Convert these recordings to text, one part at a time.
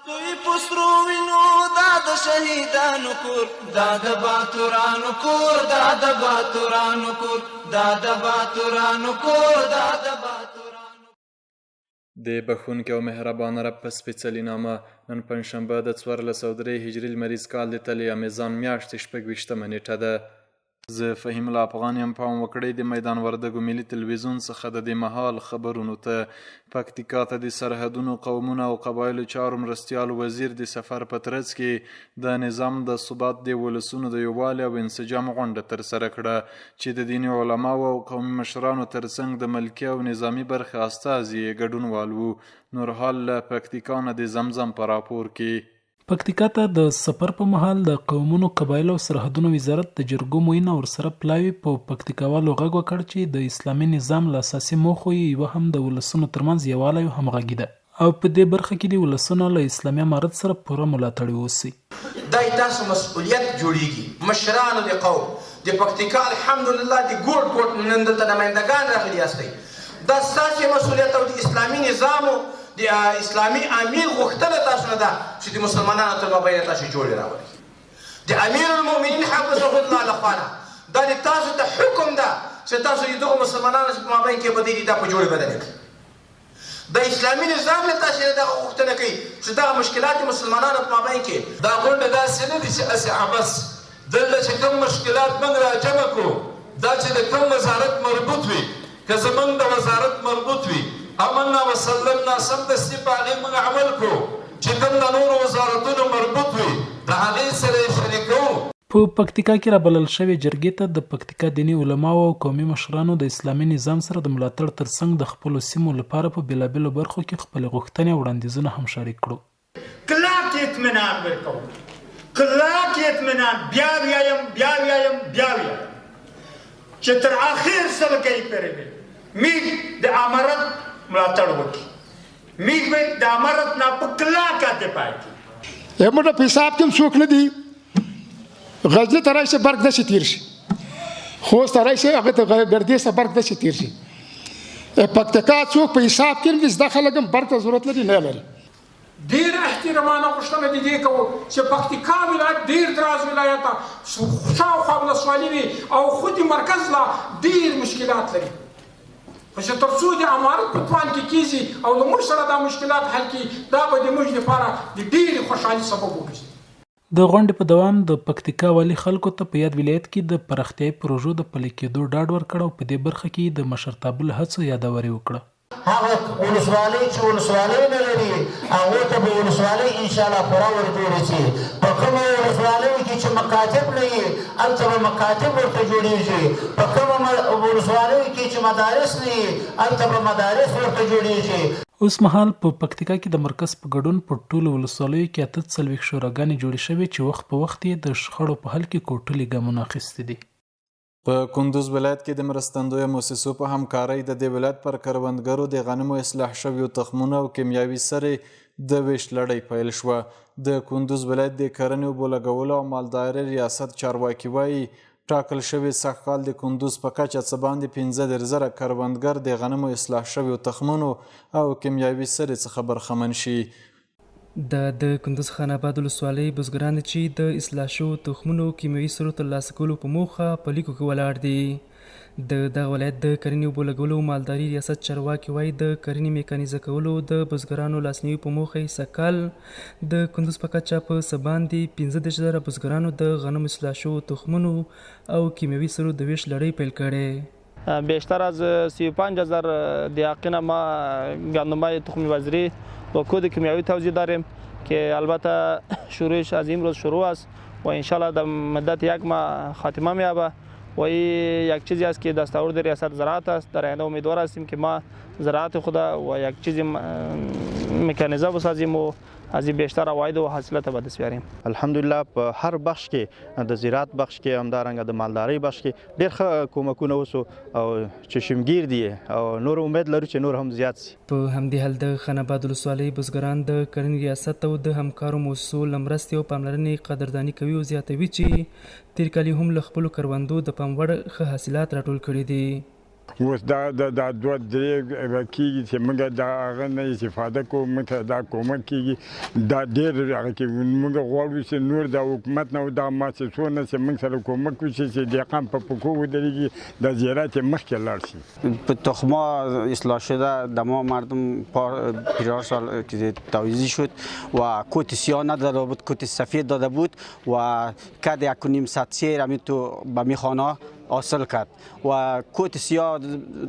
دوی پسرو وینو دا د شهیدانو کور دا د باتورانو کور دا د باتورانو کور دا د باتورانو کور دا د باتورانو. د بخښونکي او مهربانه رب په سپېڅلي نامه نن پنجشنبه د 1403 هجري لمریز کال د تلې میزان میاشتې 26مه نیټه ده. زه فهیم الله افغان یم. پام وکړئ د میدان وردګو ملي تلویزیون څخه د دې مهال خبرونو ته. پکتیکا ته د سرحدونو قومونو او قبایلو چارو مرستیال وزیر د سفر په ترڅ کې د نظام د ثبات د ولسونو د یووالي او انسجام غونډه ترسره کړه چې د دیني علماو او قومي مشرانو ترڅنګ د ملکي او نظامي برخې استازي یې ګډونوال وو. نورحال له پکتیکا نه د زمزم په راپور کې. پکتیکا ته د سفر په مهال د قومونو قبایلو او سرحدونو وزارت د جرګو معین او ورسره پلاوي په پکتیکاوالو غږ وکړ چې د اسلامي نظام له اساسي موخو یوه هم د ولسونو ترمنځ یووالی او همغږي ده او په دې برخه کې د ولسونو له اسلامي امارت سره پوره ملاتړ ووسي. دا تاسو مسؤلیت جوړیږي. مشرانو د قوم د پکتیکا الحمدلله د ګوټ ګوټ نن دلته نمایندګان راغلي یاستئ. دا ستاسو مسؤلیت او د اسلامي نظامو د اسلامي امیر غوښتنه تاسو نه ده چې د مسلمانانو تر مابین تاسو جوړې راولئ. د امیر المؤمنین حفظه الله لخوا نه دا د تاسو ته حکم ده چې تاسو د دغو مسلمانانو په مابین کې بدلې دا په جوړې بدلې کړئ. د اسلامي نظام نه تاسو نه دغه غوښتنه کوي چې دغه مشکلات د مسلمانانو په مابین کې دا غونډه داسې نه دي چې هسې عبث دلته چې کوم مشکلات موږ راجمع کړو دا چې د کوم وزارت مربوط وي که زموږ د وزارت مربوط وي امنا وسلمنا سمدستي په هغې موږ عمل کړو چې کوم د نورو وزارتونو مربوط وي د هغې سره یې شریکوو. په پکتیکا کې رابلل شوې جرګې ته د پکتیکا دیني علماو او قومي مشرانو د اسلامي نظام سره د ملاتړ ترڅنګ د خپلو سیمو لپاره په بېلابېلو برخو کې خپلې غوښتنې او وړاندیزونه هم شریک کړو. کلک اطمینان ورکوو، کلک اطمینان بیا ویایم چې تر آخر سلګۍ پورې به موږ د امارت ملاتړ وکړي. موږ به د امارت نه په کلکه دفاع کړو. زموږ په حساب کې څوک نه دي. غزني ته راشي برق داسې تېر شي، خوست ته راشي هغه ته ګردیز ته برق داسې تېر شي. پکتیکا څوک په حساب کې نه دي. زده خلک هم برق ته ضرورت لري نه لري. ډېر احترامانه غوښتنه د دې کوو چې پکتیکا ولایت ډېر دراز ولایت ده، شاوخوا ولسوالي وي او خود مرکز لا ډېر مشکلات لري. خو چې تر څو د امارت په توان کې کېږي او له موږ سره دا مشکلات حل کړي دا به د موږ لپاره د ډېرې خوشحالي سبب وګرځي. د غونډې په دوام د پکتیکا والي خلکو ته په یاد ولایت کې د پراختیايي پروژو د پلي کېدو ډاډ ورکړ او په دې برخه کې د مشرتابه له هڅو یادوري وکړه. هغه ولسوالۍ چې ولسوالۍ نه لري هغو ته به ولسوالۍ انشاءالله پوره ورجوړې شي. په کومو ولسوالیو کې چې مکاتب نه وي هلته به مکاتب ورته جوړېږي. په کومو ولسوالیو کې چې مدارس نه وي هلته به مدارس ورته جوړېږي. اوس مهال په پکتیکا کې د مرکز په ګډون په ټولو ولسوالیو کې 48 شوراګانې جوړې شوې چې وخت په وخت یې د شخړو په حل کې کوټلي ګامونه اخیستي دي. په کندوز ولایت کې د مرستندویه مؤسسو په همکارۍ د دې ولایت پر کروندګرو د غنمو اصلاح شویو تخمونو او کیمیاوي سرې د ویش لړۍ پیل شوه. د کندوز ولایت د کرنې اوبو لګولو او مالدارۍ ریاست چارواکي وایي ټاکل شوي سږکال د کندوز په کچه څه باندې 15,000 کروندګر د غنمو اصلاح شویو تخمونو او کیمیاوي سرې څخه برخمن شي. د کندوز خان آباد ولسوالۍ بزګران چې د اصلاح شوو تخمونو کیمیاوي سرو ترلاسه کولو په موخه په لیکو کې ولاړ دي. د دغه ولایت د کرنې اوبو لګولو او مالدارۍ ریاست چارواکي وایي د کرنې میکانیزه کولو د بزګرانو لاسنیوي په موخه یې سږکال د کندوز په کچه په څه باندې 15,000 بزګرانو د غنمو اصلاح شوو تخمونو او کیمیاوي سرو د ویش لړۍ پیل کړې. بیشتر از 35,000 دیاقین ما گندمای تخم وزری با کد کیمیاوی توزیع داریم که البته شروعش از امروز شروع است و انشالله در مدت یک ماه خاتمه می‌یابه و این یک چیزی است که دستاورد ریاست زراعت است. در آینده امیدوار هستیم که ما زراعت خود و یک چیزی مکانیزه بسازیم و از این بیشتر عواید و حاصلات به دست بیاریم. الحمدلله په هر بخش کې د زراعت بخش کې همدارنګه د مالدارۍ بخش کې ډېر ښه کومکونه وسو او چې شمګیر دي او نور امید لرو چې نور هم زیات شي. په همدې حال د خان آباد ولسوالۍ بزګران د کرنې ریاست او د همکارو مؤسسو له مرستې او پاملرنې قدرداني کوي او زیاتوي چې تېر کال هم له خپلو کروندو د پام وړ ښه حاصلات راټول کړي دي. اوس دا دوه درې کېږي چې موږ د هغه نه استفاده کوو، موږ ته دا کومک کېږي. دا ډېر هغه کې موږ غواړو چې نور د حکومت نه او د مؤسسو نه چې موږ سره کومک وشي چې دهقان په پښو ودرېږي، د زراعت مخکې لاړ شي. به تخم‌ها اصلاح شده دما مردم 50 سال که تعویضی شد و کت سیاه نداده بود، کت سفید داده بود و کد 1.5 سیر همین تو به میخانه حاصل کرد و کت سیاه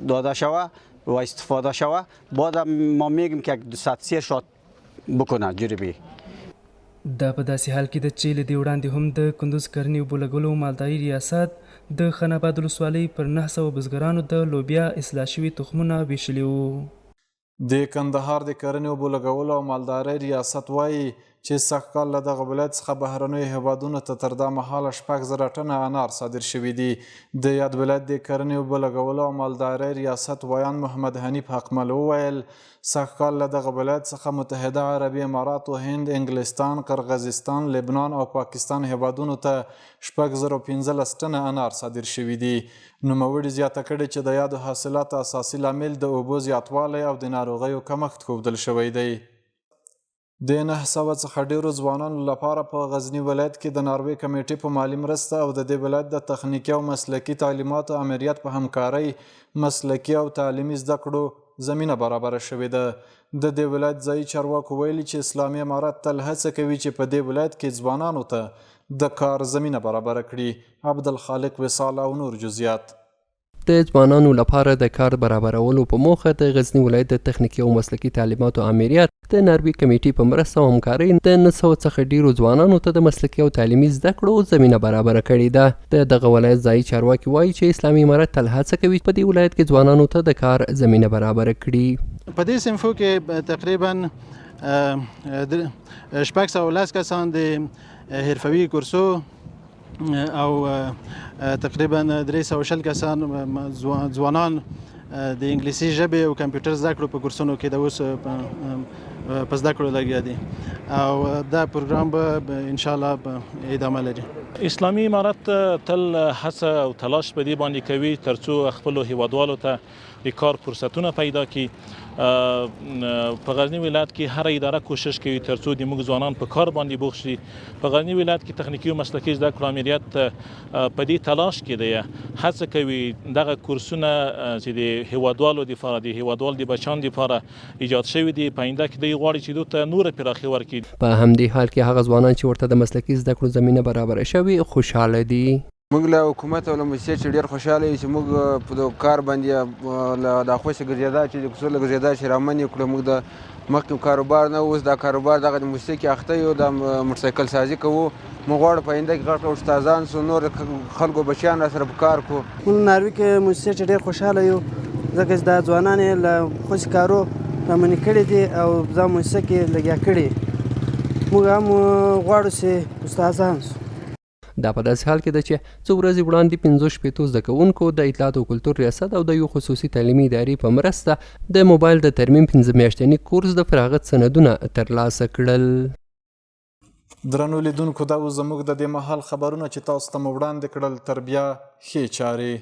داده شوه و استفاده شوه. بعد ما میگیم که 200 سیر شاد بکنه جربی. دا په داسې حال کې ده چې له دې وړاندې هم د کندوز کرنې اوبو لګولو مالداري ریاست د خان آباد ولسوالۍ پر 900 بزګرانو د لوبیا اصلاح شوي تخمونه ویشلي وو. د کندهار د کرنې اوبو لګولو او مالدارۍ ریاست وایي چې سږکال له دغه ولایت څخه بهرنیو هیوادونو ته تر دا مهاله 6,000 ټنه انار صادر شوي دي. د یاد ولایت د کرنې اوبو لګولو او مالدارۍ ریاست ویان محمد حنیف حقمل وویل سږکال له دغه ولایت څخه متحده عربي اماراتو، هند، انګلستان، قرغیزستان، لبنان او پاکستان هیوادونو ته 6,015 ټنه انار صادر شوي دي. نوموړي زیاته کړې چې د یادو حاصلاتو اساسي لامل د اوبو زیاتوالی او د ناروغیو کمښت ښودل شوی دی. د 900 څخه ډیرو ځوانانو لپاره په غزني ولایت کې د ناروې کمیټې په مالي مرسته او د دې ولایت د تخنیکي او مسلکي تعلیماتو امریت په همکارۍ مسلکي او تعلیمي زده کړو زمینه برابره شوې ده. د دې ولایت ځایي چارواکو ویلي چې اسلامي امارت تل هڅه کوي چې په دې ولایت کې ځوانانو ته د کار زمینه برابره کړي. عبدالخالق وصال او نور جزئیات. د ځوانانو لپاره د کار برابرولو په موخه د غزني ولایت د تخنیکي او مسلکي تعلیماتو امریت د ناروې کمیټې په مرسته او همکارۍ د 900 څخه ډیرو ځوانانو ته د مسلکي او تعلیمي زده کړو زمینه برابره کړې ده. د دغه ولایت ځایي چارواکي وایي چې اسلامي امارت تل هڅه کوي په دې ولایت کې ځوانانو ته د کار زمینه برابره کړي. په دې صنفو کې تقریبا 610 کسان د حرفوي کورسو او تقریبا 340 کسان ځوانان د انګلیسي ژبې او کمپیوټر زده کړو په کورسونو کې د اوس په زده کړو لګیا دي او دا پروګرام به ان شاء الله ادامه لري. اسلامي امارت تل هڅه او تلاش په دې باندې کوي ترڅو خپل هیوادوالو ته د کار فرصتونه پیدا کړي. په غزني ولایت کې هر اداره کوشش کوي ترڅو د موږ ځوانان په کار باندې بوخت شي. په غزني ولایت کې تخنیکي او مسلکي زده کړو امریت په دې تلاش کې دی هڅه کوي دغه کورسونه چې د هیوادوالو لپاره د هیوادوال د بچیانو لپاره ایجاد شوي دي په آینده کې دوی غواړي چې دوی ته نور پراخي ورکړي. په همدې حال کې هغه ځوانان چې ورته د مسلکي زده کړو زمینه برابره شوې خوشحاله دي. موږ له حکومت او له موسسې چې ډېر خوشحاله یو چې موږ په کار باندې له دا خوښه ګرځېدا چې د کوڅو له ګرځېدا چې رامنې کړو. موږ د مخکې کاروبار نه اوس دا کاروبار دغه د موسسې کې اخته یو د موټرسایکل سازي کوو. موږ غواړو په آینده کې غټ استادان سو نور خلکو بچیان را سره په کار کوو. موږ ناروې کې موسسې چې ډېر خوشحاله یو ځکه چې دا ځوانان یې له خوشي کارو رامنې کړي دي او دا موسسه کې لګیا کړي. موږ هم غواړو چې استادان سو. دا په داسې حال کې ده چې څو ورځې وړاندې 45 زده کوونکو د اطلاعات او کلتور ریاست او د یو خصوصي تعلیمي ادارې په مرسته د موبایل د ترمیم 5 میاشتني کورس د فراغت سندونه ترلاسه کړل. درنو لیدونکو دا زموږ د دې مهال خبرونه چې تاسو ته مو وړاندې کړل تر بیا ښې چارې.